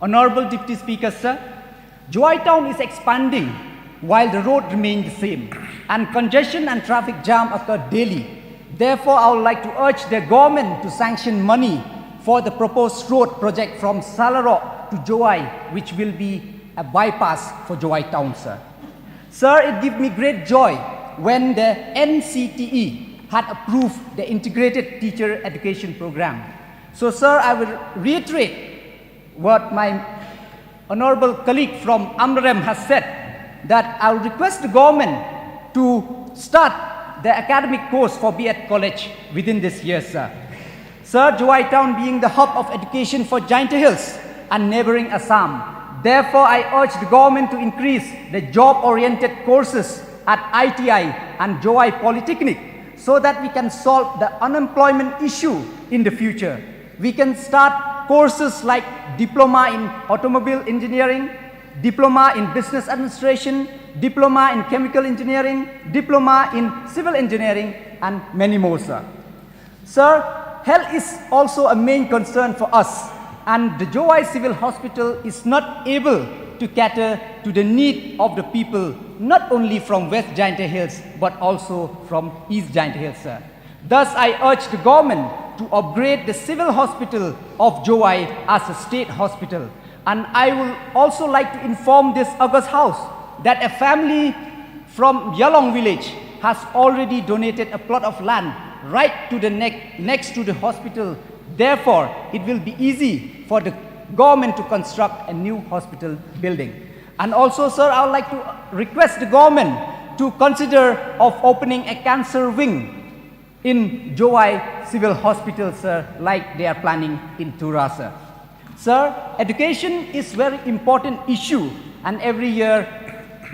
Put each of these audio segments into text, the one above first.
Honorable Deputy Speaker, sir, Jowai town is expanding while the road remains the same and congestion and traffic jam occur daily. Therefore, I would like to urge the government to sanction money for the proposed road project from Salarok to Jowai, which will be a bypass for Jowai town, sir. Sir, it gives me great joy when the NCTE had approved the integrated teacher education program. So, sir, I will reiterate what my honorable colleague from Amrem has said, that I will request the government to start the academic course for B.Ed college within this year, sir. Sir, Jowai town being the hub of education for Jaintia Hills and neighboring Assam. Therefore, I urge the government to increase the job-oriented courses at ITI and Jowai Polytechnic so that we can solve the unemployment issue in the future. We can start courses like diploma in automobile engineering, diploma in business administration, diploma in chemical engineering, diploma in civil engineering, and many more, sir. Sir, health is also a main concern for us, and the Jowai Civil Hospital is not able to cater to the need of the people, not only from West Jaintia Hills, but also from East Jaintia Hills, sir. Thus, I urge the government to upgrade the civil hospital of Jowai as a state hospital. And I will also like to inform this August House that a family from Yalong village has already donated a plot of land right to the next to the hospital. Therefore, it will be easy for the government to construct a new hospital building. And also, sir, I would like to request the government to consider of opening a cancer wing in Jowai Civil Hospital, sir, like they are planning in Tura, sir. Sir, education is very important issue, and every year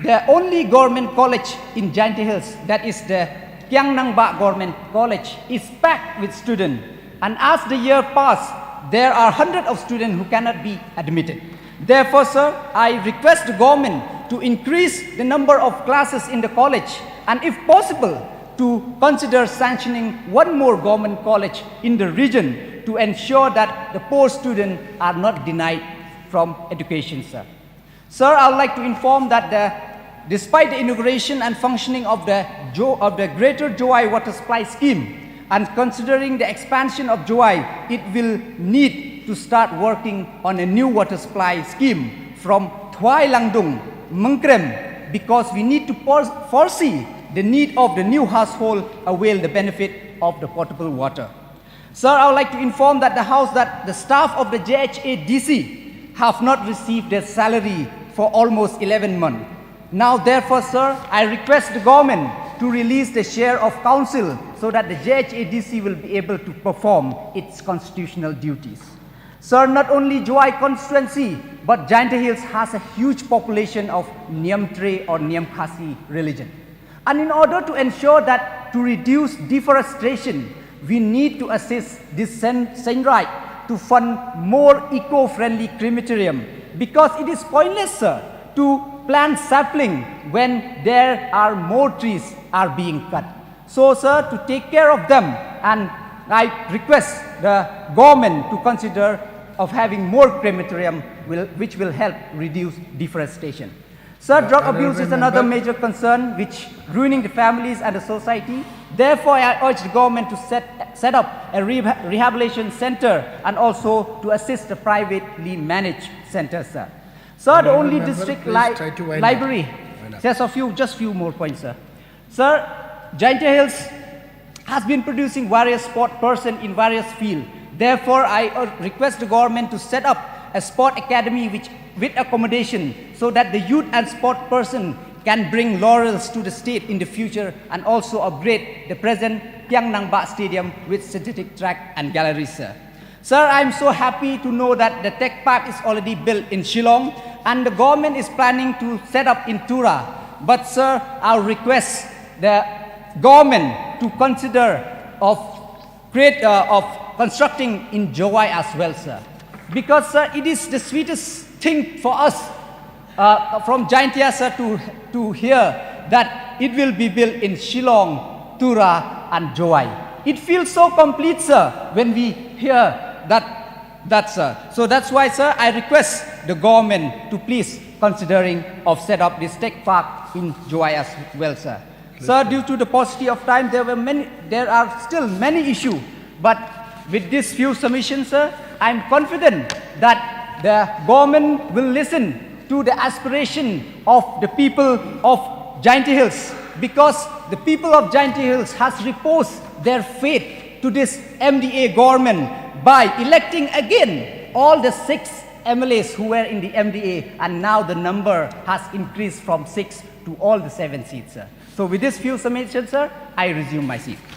the only government college in Jaintia Hills, that is the Kiang Nangba Government College, is packed with students. And as the year passes, there are hundreds of students who cannot be admitted. Therefore, sir, I request the government to increase the number of classes in the college, and if possible, to consider sanctioning one more government college in the region to ensure that the poor students are not denied from education, sir. Sir, I would like to inform that despite the inauguration and functioning of the Greater Jowai Water Supply Scheme, and considering the expansion of Jowai, it will need to start working on a new water supply scheme from Thwai Langdung, Mangkrem, because we need to foresee the need of the new household avail the benefit of the potable water. Sir, I would like to inform that the staff of the JHADC have not received their salary for almost 11 months. Now, therefore, sir, I request the government to release the share of council so that the JHADC will be able to perform its constitutional duties. Sir, not only Jowai constituency, but Jaintia Hills has a huge population of Niamtre or Niamkhasi religion. And in order to ensure that to reduce deforestation, we need to assist this Senrite to fund more eco-friendly crematorium, because it is pointless, sir, to plant sapling when there are more trees are being cut. So, sir, to take care of them, and I request the government to consider of having more crematorium which will help reduce deforestation. Sir, drug abuse is another major concern which ruining the families and the society. Therefore, I urge the government to set up a rehabilitation center and also to assist the privately managed centers, sir. Sir, the only district library, just few more points, sir. Sir, Jaintia Hills has been producing various sport persons in various fields. Therefore, I request the government to set up a sport academy with accommodation so that the youth and sport person can bring laurels to the state in the future, and also upgrade the present Kiang Nangba Stadium with synthetic track and galleries, sir. Sir, I am so happy to know that the tech park is already built in Shillong and the government is planning to set up in Tura. But, sir, I request the government to consider of constructing in Jowai as well, sir. Because, sir, it is the sweetest thing for us from Jaintia, sir, to hear that it will be built in Shillong, Tura, and Jowai. It feels so complete, sir, when we hear that, sir. So that's why, sir, I request the government to please considering of set up this tech park in Jowai as well, sir. Sir, due to the paucity of time, there are still many issues, but with these few submissions, sir, I am confident that the government will listen to the aspiration of the people of Jainti Hills, because the people of Jainti Hills has reposed their faith to this MDA government by electing again all the 6 MLAs who were in the MDA, and now the number has increased from 6 to all the 7 seats, sir. So with this few submissions, sir, I resume my seat.